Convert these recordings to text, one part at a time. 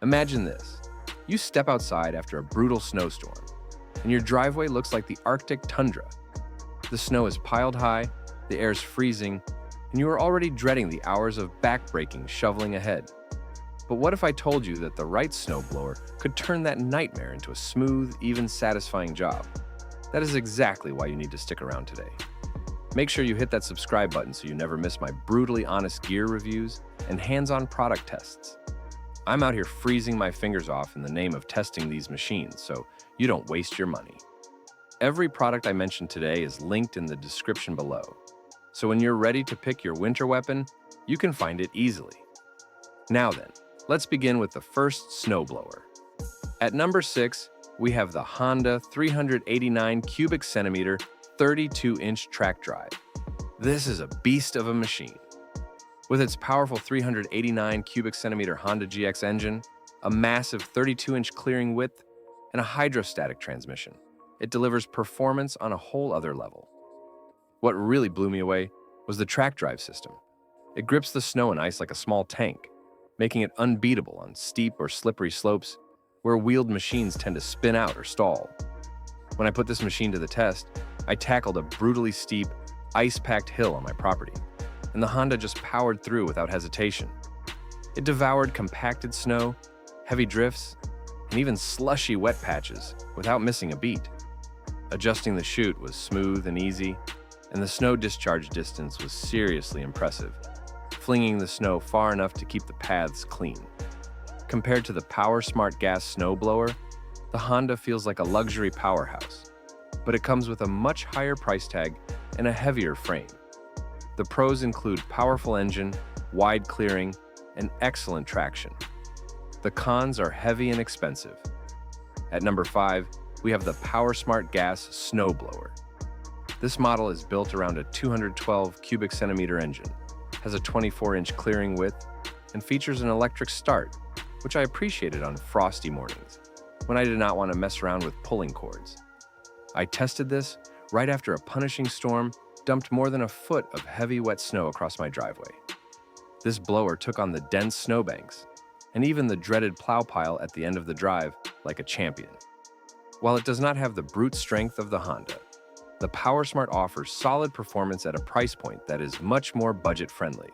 Imagine this. You step outside after a brutal snowstorm, and your driveway looks like the Arctic tundra. The snow is piled high, the air's freezing, and you are already dreading the hours of backbreaking shoveling ahead. But what if I told you that the right snowblower could turn that nightmare into a smooth, even satisfying job? That is exactly why you need to stick around today. Make sure you hit that subscribe button so you never miss my brutally honest gear reviews and hands-on product tests. I'm out here freezing my fingers off in the name of testing these machines, so you don't waste your money. Every product I mentioned today is linked in the description below, so when you're ready to pick your winter weapon, you can find it easily. Now then, let's begin with the first snowblower. At number 6, we have the Honda 389 cubic centimeter 32-inch track drive. This is a beast of a machine. With its powerful 389 cubic centimeter Honda GX engine, a massive 32-inch clearing width, and a hydrostatic transmission, it delivers performance on a whole other level. What really blew me away was the track drive system. It grips the snow and ice like a small tank, making it unbeatable on steep or slippery slopes where wheeled machines tend to spin out or stall. When I put this machine to the test, I tackled a brutally steep, ice-packed hill on my property, and the Honda just powered through without hesitation. It devoured compacted snow, heavy drifts, and even slushy wet patches without missing a beat. Adjusting the chute was smooth and easy, and the snow discharge distance was seriously impressive, flinging the snow far enough to keep the paths clean. Compared to the PowerSmart gas snowblower, the Honda feels like a luxury powerhouse, but it comes with a much higher price tag and a heavier frame. The pros include powerful engine, wide clearing, and excellent traction. The cons are heavy and expensive. At number 5, we have the PowerSmart gas snowblower. This model is built around a 212 cubic centimeter engine, has a 24-inch clearing width, and features an electric start, which I appreciated on frosty mornings when I did not want to mess around with pulling cords. I tested this right after a punishing storm dumped more than a foot of heavy wet snow across my driveway. This blower took on the dense snowbanks and even the dreaded plow pile at the end of the drive like a champion. While it does not have the brute strength of the Honda, the PowerSmart offers solid performance at a price point that is much more budget-friendly.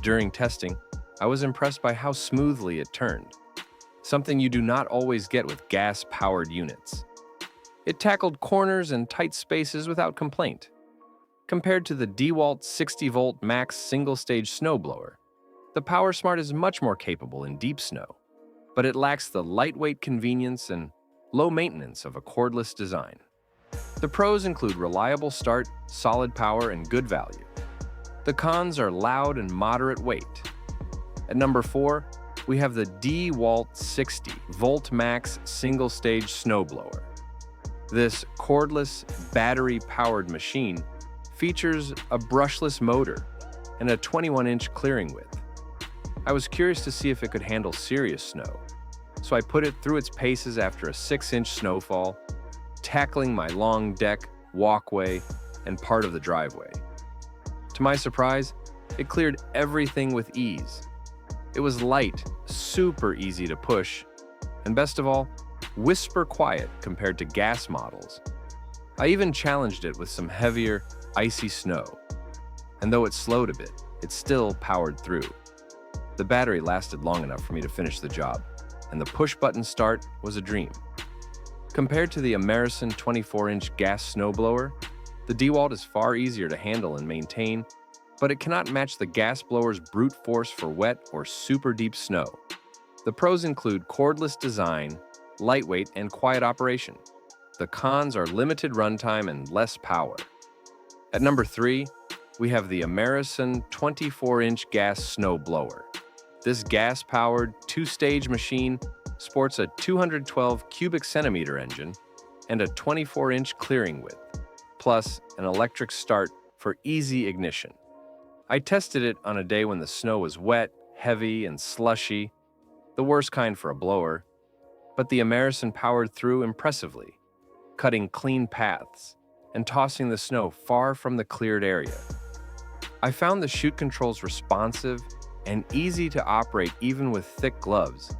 During testing, I was impressed by how smoothly it turned, something you do not always get with gas-powered units. It tackled corners and tight spaces without complaint. Compared to the DEWALT 60-volt max single-stage snowblower, the PowerSmart is much more capable in deep snow, but it lacks the lightweight convenience and low maintenance of a cordless design. The pros include reliable start, solid power, and good value. The cons are loud and moderate weight. At number 4, we have the DEWALT 60-volt max single-stage snowblower. This cordless, battery-powered machine features a brushless motor and a 21-inch clearing width. I was curious to see if it could handle serious snow, so I put it through its paces after a 6-inch snowfall, tackling my long deck, walkway, and part of the driveway. To my surprise, it cleared everything with ease. It was light, super easy to push, and best of all, whisper quiet compared to gas models. I even challenged it with some heavier, icy snow, and though it slowed a bit, it still powered through. The battery lasted long enough for me to finish the job, and the push-button start was a dream. Compared to the AMERISUN 24-inch gas snowblower, the DEWALT is far easier to handle and maintain, but it cannot match the gas blower's brute force for wet or super deep snow. The pros include cordless design, lightweight, and quiet operation. The cons are limited runtime and less power. At number 3, we have the AMERISUN 24-inch gas snowblower. This gas-powered, 2-stage machine sports a 212 cubic centimeter engine and a 24-inch clearing width, plus an electric start for easy ignition. I tested it on a day when the snow was wet, heavy, and slushy, the worst kind for a blower, but the AMERISUN powered through impressively, cutting clean paths and tossing the snow far from the cleared area. I found the chute controls responsive and easy to operate even with thick gloves,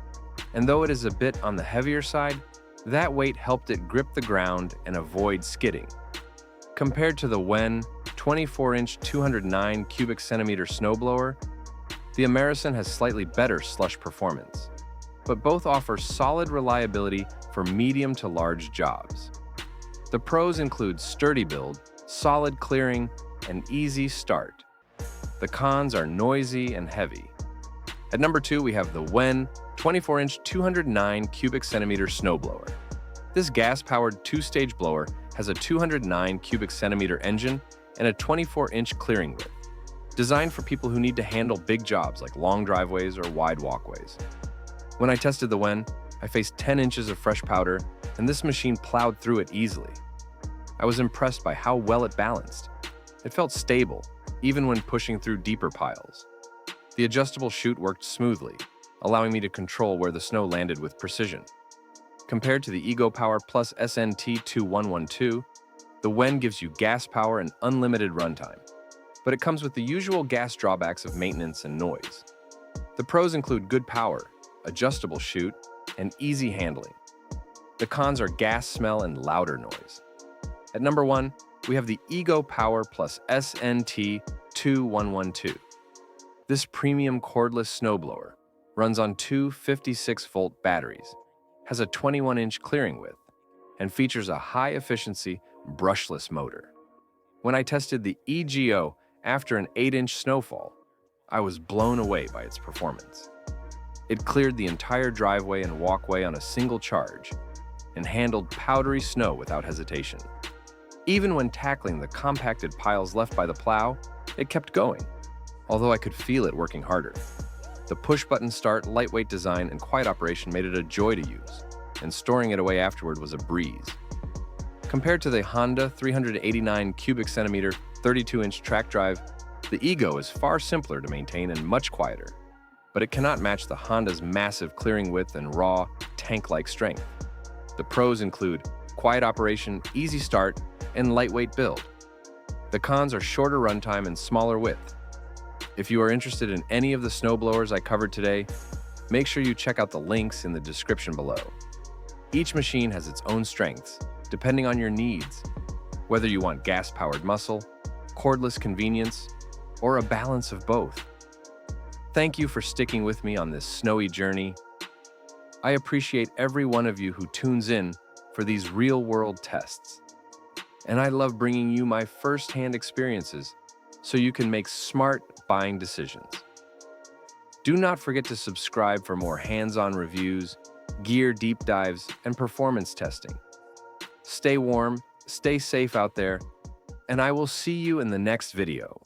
and though it is a bit on the heavier side, that weight helped it grip the ground and avoid skidding. Compared to the WEN 24-inch 209 cubic centimeter snowblower, the AMERISUN has slightly better slush performance, but both offer solid reliability for medium to large jobs. The pros include sturdy build, solid clearing, and easy start. The cons are noisy and heavy. At number 2, we have the WEN 24-inch 209 cubic centimeter snowblower. This gas-powered two-stage blower has a 209 cubic centimeter engine and a 24-inch clearing width, designed for people who need to handle big jobs like long driveways or wide walkways. When I tested the WEN, I faced 10 inches of fresh powder, and this machine plowed through it easily. I was impressed by how well it balanced. It felt stable, even when pushing through deeper piles. The adjustable chute worked smoothly, allowing me to control where the snow landed with precision. Compared to the Power SNT2112, the WEN gives you gas power and unlimited runtime, but it comes with the usual gas drawbacks of maintenance and noise. The pros include good power, adjustable chute, and easy handling. The cons are gas smell and louder noise. At number 1, we have the Power SNT2112. This premium cordless snowblower runs on two 56-volt batteries, has a 21-inch clearing width, and features a high-efficiency brushless motor. When I tested the EGO after an 8-inch snowfall, I was blown away by its performance. It cleared the entire driveway and walkway on a single charge and handled powdery snow without hesitation. Even when tackling the compacted piles left by the plow, it kept going, although I could feel it working harder. The push-button start, lightweight design, and quiet operation made it a joy to use, and storing it away afterward was a breeze. Compared to the Honda 389 cubic centimeter 32-inch track drive, the EGO is far simpler to maintain and much quieter, but it cannot match the Honda's massive clearing width and raw, tank-like strength. The pros include quiet operation, easy start, and lightweight build. The cons are shorter runtime and smaller width. If you are interested in any of the snowblowers I covered today, make sure you check out the links in the description below. Each machine has its own strengths, depending on your needs, whether you want gas-powered muscle, cordless convenience, or a balance of both. Thank you for sticking with me on this snowy journey. I appreciate every one of you who tunes in for these real-world tests. And I love bringing you my first-hand experiences so you can make smart buying decisions. Do not forget to subscribe for more hands-on reviews, gear deep dives, and performance testing. Stay warm, stay safe out there, and I will see you in the next video.